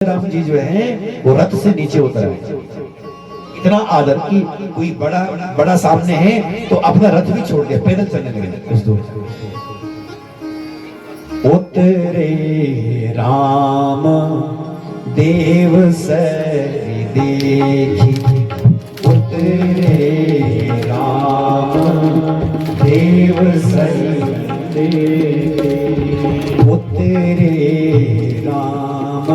राम जी जो है वो रथ से नीचे उतर आए। इतना आदर कि कोई बड़ा बड़ा सामने है तो अपना रथ भी छोड़ दिया, पैदल चलने लगे कुछ दूर। उतरे राम देव सरी देखी, उतरे राम देव सरी देखी, उतरे राम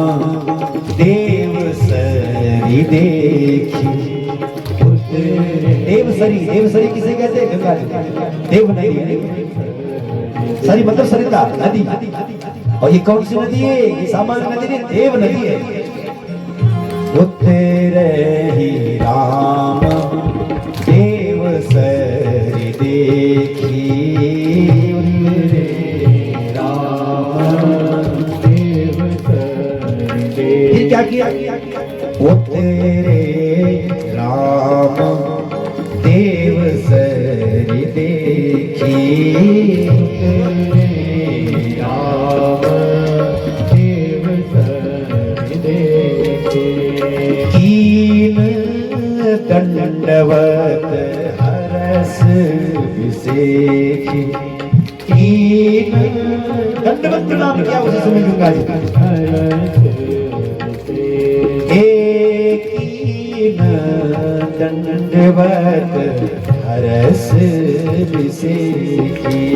देव सरी देखी। देव सरी किसे कहते हैं? गंगा जी। देव नदी, सरी मतलब सरिता नदी। और ये कौन सी नदी है? ये सामान्य नदी नहीं, देव नदी है। उतरे ही राम देव सरी देखी, क्या किया? उतरे राम देव सरी देखी, राम देव सरी देखी। कीन दंडवत हरस विसेखी, कीन दंडवत प्रणाम किया उसी समय गंगा जी। दंडवत हरस विसेखी,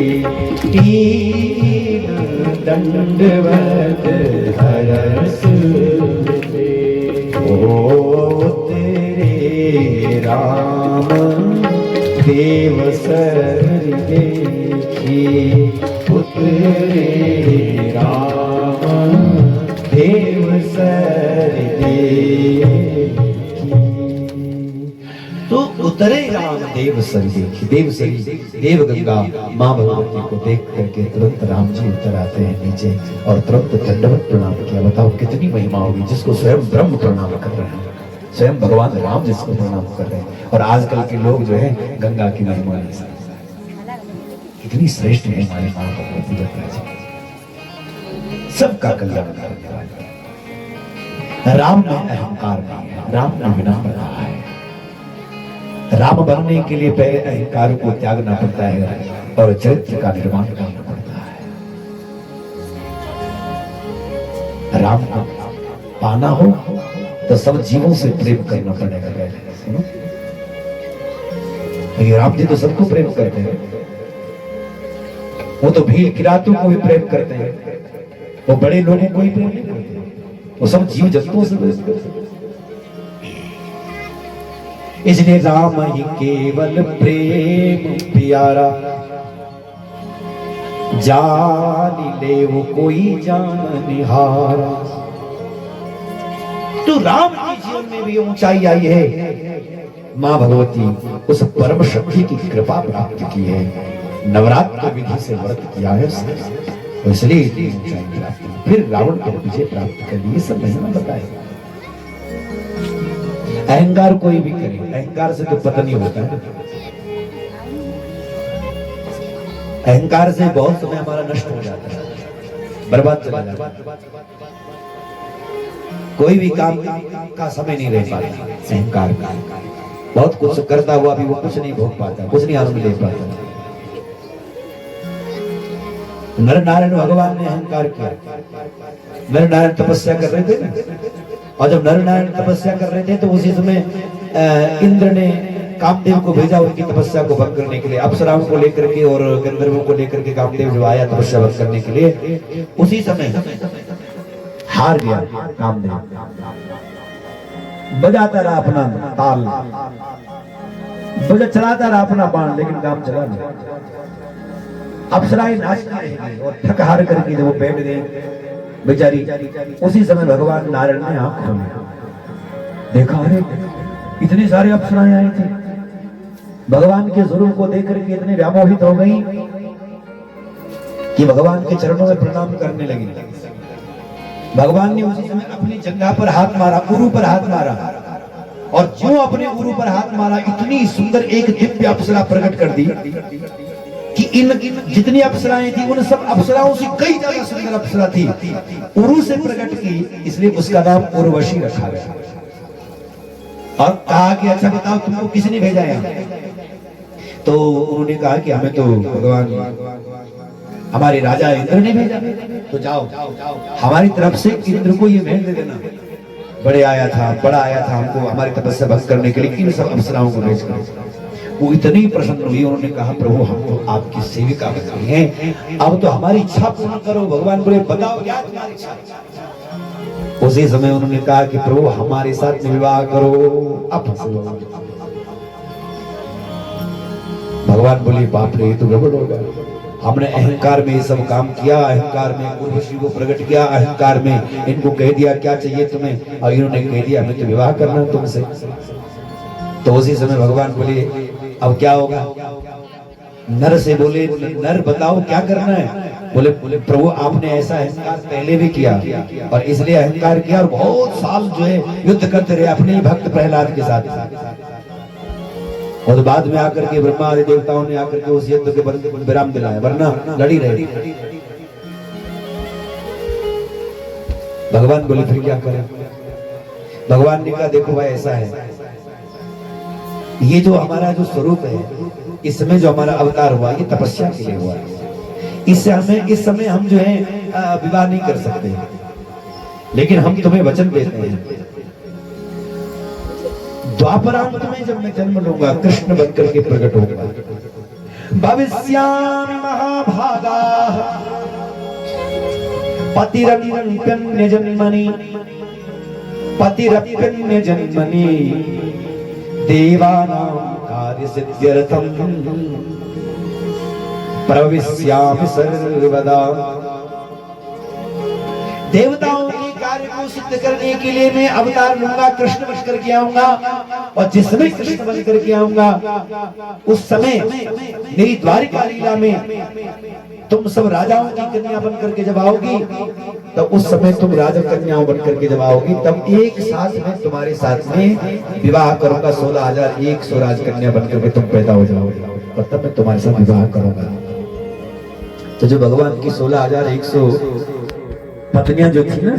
कीन दंडवत हरस विसेखी। ओ तेरे राम देव सरी देखी, उतरे राम देव सरी देखी। तो उतरे राम देव सरी देखी। देव सरी देव गंगा माँ भगवती को देख करके तुरंत राम जी उतर आते हैं नीचे और तुरंत दंडवत प्रणाम किया। बताओ कितनी महिमा होगी जिसको स्वयं ब्रह्म प्रणाम कर रहे हैं, स्वयं भगवान राम जिसको प्रणाम कर रहे हैं। और आजकल के लोग जो है गंगा की महिमा नहीं समझते। कितनी श्रेष्ठ है हमारी माँ भगवती गंगा जी, सबका कल्याण करने वाली। राम में अहंकार नहीं है, राम में विनम्र रहा है। राम बनने के लिए पहले अहंकार को त्यागना पड़ता है और चरित्र का निर्माण करना पड़ता है। राम को पाना हो तो सब जीवों से प्रेम करना पड़ेगा पहले। सुनो, ये राम जी तो सबको प्रेम करते हैं, वो तो भील किरातों को भी प्रेम करते हैं, वो बड़े लोगों को ही प्रेम नहीं करते, वो सब जीव जंतुओं से प्रेम करते हैं। इसलिए राम ही केवल प्रेम प्यारा, जान ले वो कोई जान निहारा। तो राम के जीवन में भी ऊंचाई आई है। माँ भगवती उस परम शक्ति की कृपा प्राप्त की है, नवरात्र विधि से व्रत किया है उसने, इसलिए इतनी ऊंचाई प्राप्त। फिर रावण को विजय प्राप्त कर ली। ये सब महिमा बताएगा। अहंकार कोई भी करे, अहंकार से तो पतन ही होता है। अहंकार से बहुत समय हमारा नष्ट हो जाता है, बर्बाद चला जाता है। कोई भी काम का समय नहीं रह पाता अहंकार का। बहुत कुछ करता हुआ भी वो कुछ नहीं भोग पाता, कुछ नहीं आनंद ले पाता। नर नारायण भगवान ने अहंकार किया। नर नारायण तपस्या कर रहे थे ना, और जब नर नारायण तपस्या कर रहे थे तो उसी समय इंद्र ने कामदेव को भेजा उनकी तपस्या को भंग करने के लिए। अप्सराओं को लेकर के और गंधर्वों को लेकर के कामदेव जो आया तपस्या भंग करने के लिए, उसी समय हार गया कामदेव। बजाता रहा अपना ताल, चलाता रहा अपना बाण, लेकिन काम चला नहीं। अप्सराएं नाचती रही और थक हार करके जब वो बैठ गई बेचारी, उसी समय भगवान नारायण ने आंख खोली, देखा अरे इतने सारे अप्सराएं आई थी। भगवान के स्वरूप को देख करके इतने व्यामोहित हो गई कि भगवान के चरणों में प्रणाम करने लगी। भगवान ने उसी समय अपनी जंघा पर हाथ मारा, उरु पर हाथ मारा, और जो अपने उरु पर हाथ मारा इतनी सुंदर एक दिव्य अप्सरा प्रकट कर दी कि इन जितनी अप्सराएं थी उन सब अप्सराओं से कई ज्यादा सुंदर अप्सरा थी, उरु से प्रकट की, इसलिए उसका नाम उर्वशी रखा गया। और कहा कि अच्छा बताओ तुमको किसने भेजा है? तो उन्होंने कहा कि हमें तो भगवान हमारे राजा इंद्र ने भेजा। तो जाओ हमारी तरफ से इंद्र को ये भेज दे देना, बड़ा आया था हमको हमारी तपस्या भंग करने के लिए, इन सब अप्सराओं को भेजकर। वो इतनी प्रसन्न हुई, उन्होंने कहा प्रभु हम तो आपकी सेविका बन गए हैं, अब तो हमारी इच्छा पूर्ण करो। भगवान बोले बताओ क्या तुम्हारी इच्छा? उसी समय उन्होंने कहा कि प्रभु हमारे साथ विवाह करो। अब भगवान बोले बाप रे, ये तो गड़बड़ हो गया, हमने अहंकार में ये सब काम किया, अहंकार में उर्वशी को प्रकट किया, अहंकार में इनको कह दिया क्या चाहिए तुम्हें, और इन्होंने कह दिया हमें तो विवाह करना है तुमसे। तो उसी समय भगवान बोले अब क्या होगा? नर से बोले नर बताओ क्या करना है? बोले प्रभु आपने ऐसा अहंकार पहले भी किया और इसलिए अहंकार किया और बहुत साल जो है युद्ध करते रहे अपने ही भक्त प्रहलाद के साथ, और बाद में आकर के ब्रह्मा आदि देवताओं ने आकर के उस युद्ध के विराम दिलाया, वरना लड़ी रहे। भगवान बोले फिर क्या करें? भगवान ने कहा देखो भाई ऐसा है, ये जो हमारा जो स्वरूप है, इसमें जो हमारा अवतार हुआ ये तपस्या के लिए हुआ है, इससे हमें इस समय हम जो है विवाह नहीं कर सकते, लेकिन हम तुम्हें वचन देते हैं द्वापरांत में जब मैं जन्म लूंगा कृष्ण बनकर के प्रकट होगा। भविष्यामि महाभागा पतिरप्यन्य जन्मनि पतिरप्यन्य जन्मनि देवानां कार्य सिद्ध्यर्थम प्रविश्यामि सर्वदा। देवताओं के कार्य को सिद्ध करने के लिए मैं अवतार लूंगा, कृष्ण बन करके आऊंगा, और जिस समय कृष्ण बन करके आऊंगा उस समय मेरी द्वारिका लीला में तुम सब राजाओं की कन्या बन करके जब आओगी, तो उस समय तुम राजा कन्याओं बन करके जब आओगी, तब एक साथ में तुम्हारे साथ में विवाह करूंगा, 16,100 राजकन्या बन करके तुम पैदा हो जाओगे, और तब मैं तुम्हारे साथ विवाह करूंगा। तो जो भगवान की 16,100 पत्नियां जो थी ना,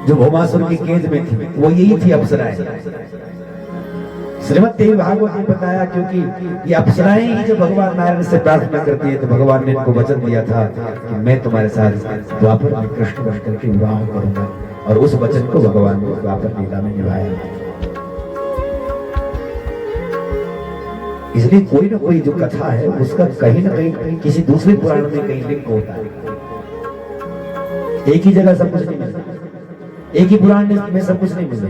जो भौमासुर की कैद में थी, वो यही थी अप्सराएं। श्रीमद् देवी भागवत ने बताया, क्योंकि ये अप्सराएं ही जब भगवान नारायण से प्रार्थना करती है, तो भगवान ने इनको वचन दिया था कि मैं तुम्हारे साथ द्वापर में कृष्ण बन करके विवाह करूंगा, और उस वचन को भगवान ने द्वापर लीला में निभाया। इसलिए कोई ना कोई जो कथा है उसका कहीं ना कहीं किसी दूसरे पुराण में कहीं लिंक होता है। एक ही जगह सब कुछ नहीं मिलता, एक ही पुराण में सब कुछ नहीं मिलता।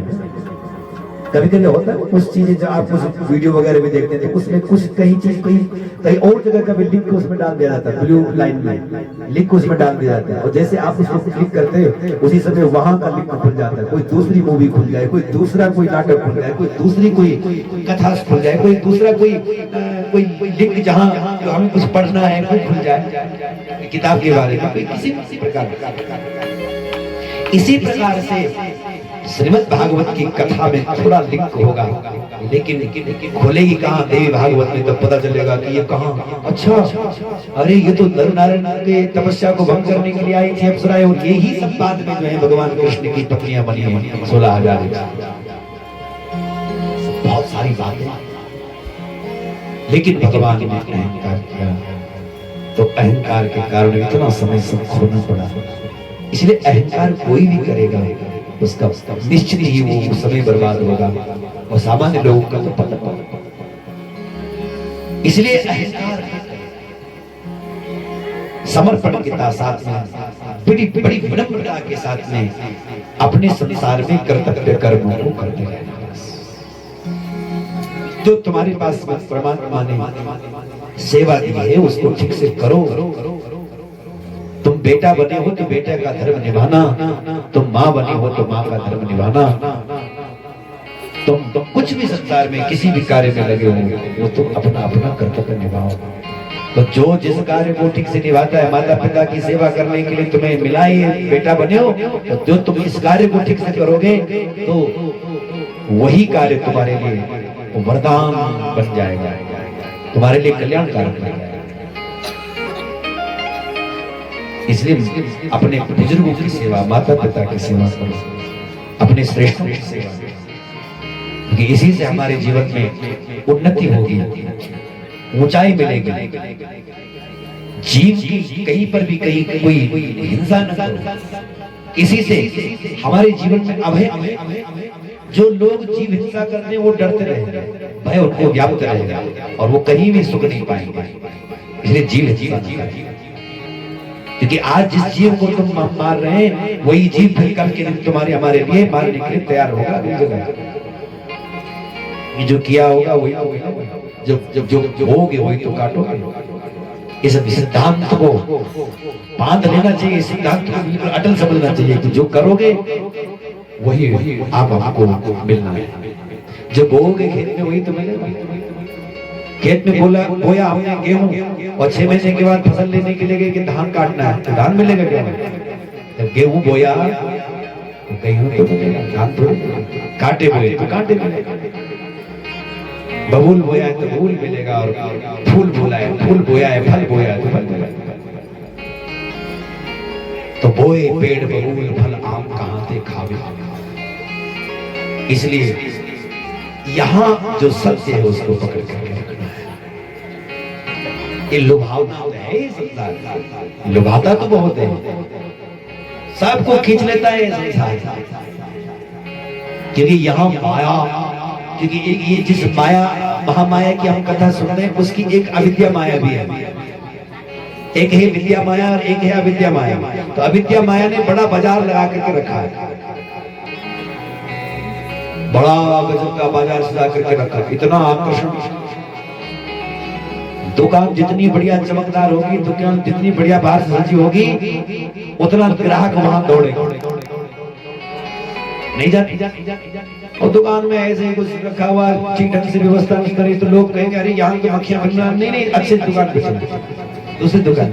कभी कभी होता है कुछ चीजें जो आप कुछ वीडियो वगैरह में देखते थे, उसमें कुछ कहीं चीज कहीं और जगह का भी लिंक उसमें डाल दिया जाता है, ब्लू लाइन में लिंक उसमें डाल दिया जाता है, और जैसे आप उसको क्लिक करते हो उसी समय वहां का लिंक खुल जाता है। कोई दूसरी मूवी खुल जाए, कोई दूसरा कोई नाटक खुल जाए, कोई दूसरी कोई कथा खुल जाए, कोई दूसरा कोई लिंक जहाँ हमें कुछ पढ़ना है कोई खुल जाए किताब के बारे में, किसी प्रकार। इसी प्रकार से श्रीमद् भागवत की कथा में थोड़ा लिंक होगा, लेकिन खोलेगी कहाँ देवी भागवत में, तो पता चलेगा कि ये कहाँ, अच्छा अरे ये तो नर नारायण के तपस्या को भंग करने के लिए आई थी अप्सराएं, और यही सब बाद में जो है भगवान कृष्ण की पत्नियां बनी है 16,000। बहुत सारी बातें, लेकिन भगवान ने अहंकार किया, तो अहंकार के कारण इतना समय सब खोना पड़ा। इसलिए अहंकार कोई भी करेगा उसका निश्चित ही वो समय बर्बाद होगा, और सामान्य लोगों का तो पता। इसलिए अहंकार समर्पण के साथ में, बड़ी बड़ी विनम्रता के साथ में अपने संसार में कर्तव्य कर्मों को करते रहना। जो तुम्हारे पास परमात्मा ने सेवा दी है उसको ठीक से करो। तुम बेटा बने हो तो बेटे का धर्म निभाना, तुम माँ बनी हो तो माँ का धर्म निभाना, तुम कुछ भी संसार में किसी भी कार्य में लगे हो वो तुम अपना अपना कर्तव्य निभाओ। तो जो जिस कार्य को ठीक से निभाता है, माता पिता की सेवा करने के लिए तुम्हें मिला ही बेटा बने हो, तो जो तुम इस कार्य को ठीक से करोगे तो वही कार्य तुम्हारे लिए वरदान बन जाएगा। तुम्हारे लिए कल्याणकारक बन जाएगा। इसलिए अपने बुजुर्गों की सेवा, माता पिता की सेवा करो, अपने श्रेष्ठों की सेवा करो, क्योंकि इसी से हमारे जीवन में उन्नति होगी, ऊंचाई मिलेगी। जीव की कहीं पर भी कहीं कोई हिंसा न करो, इसी से हमारे जीवन में अभय, जो लोग जीव हिंसा करते हैं वो डरते रहेंगे, भय उनको व्याप्त रहेगा और वो कहीं भी सुख नहीं पाएंगे। इसलिए जीव हिंसा नहीं करें, क्योंकि आज जिस जीव को तुम मार रहे हैं वही जीव फिर कल के दिन तुम्हारे हमारे लिए मारने के लिए तैयार होगा। ये जो किया होगा वही जो होगे वही तो काटोगे। इस सिद्धांत को बांध लेना चाहिए, इस सिद्धांत को बिल्कुल अटल समझना चाहिए कि जो करोगे वही आप आपको मिलना है। जो बोओगे खेत में वही तो मिलेगा। खेत में बोया हमने गेहूं और 6 महीने के बाद फसल लेने के लिए गए कि धान काटना है, तो धान मिलेगा क्या? जब गेहूं बोया तो गेहूं तो मिलेगा, धान तो काटे बोए तो काटे मिलेगा। बबूल बोया है तो बबूल मिलेगा, और फूल बोला है, फूल बोया है, फल बोया है तो फल मिलेगा। तो बोए पेड़ बबूल फल आम कहां से खावे। इसलिए यहां जो सत्य है उसको पकड़ करके रखना है। ये लुभावना है, संसार लुभाता तो बहुत है, सबको खींच लेता है संसार, क्योंकि यहाँ माया, क्योंकि ये जिस माया महामाया की हम कथा सुन रहे हैं उसकी एक अविद्या माया भी है। एक है विद्या माया और एक है अविद्या माया। तो अविद्या माया ने बड़ा बाजार लगा करके रखा है, बड़ा गजब का बाजार सजा करके रखा है, इतना आकर्षण। दुकान जितनी बढ़िया चमकदार होगी, दुकान जितनी बढ़िया बाहर से सजी होगी, उतना ग्राहक वहां दौड़े नहीं जाती। और दुकान में ऐसे कुछ रखा हुआ ठीक ढंग से व्यवस्था नहीं करी तो लोग कहेंगे अरे यहाँ की मक्खियां बनना। नहीं, अच्छे दुकान पे चलो, दूसरी दुकान।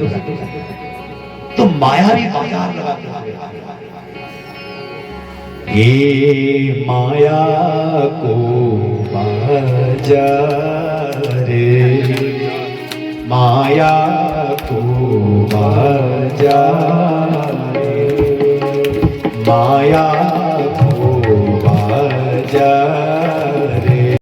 तो माया भी बाजार लगा, ये माया को बाजार, माया को बाजार,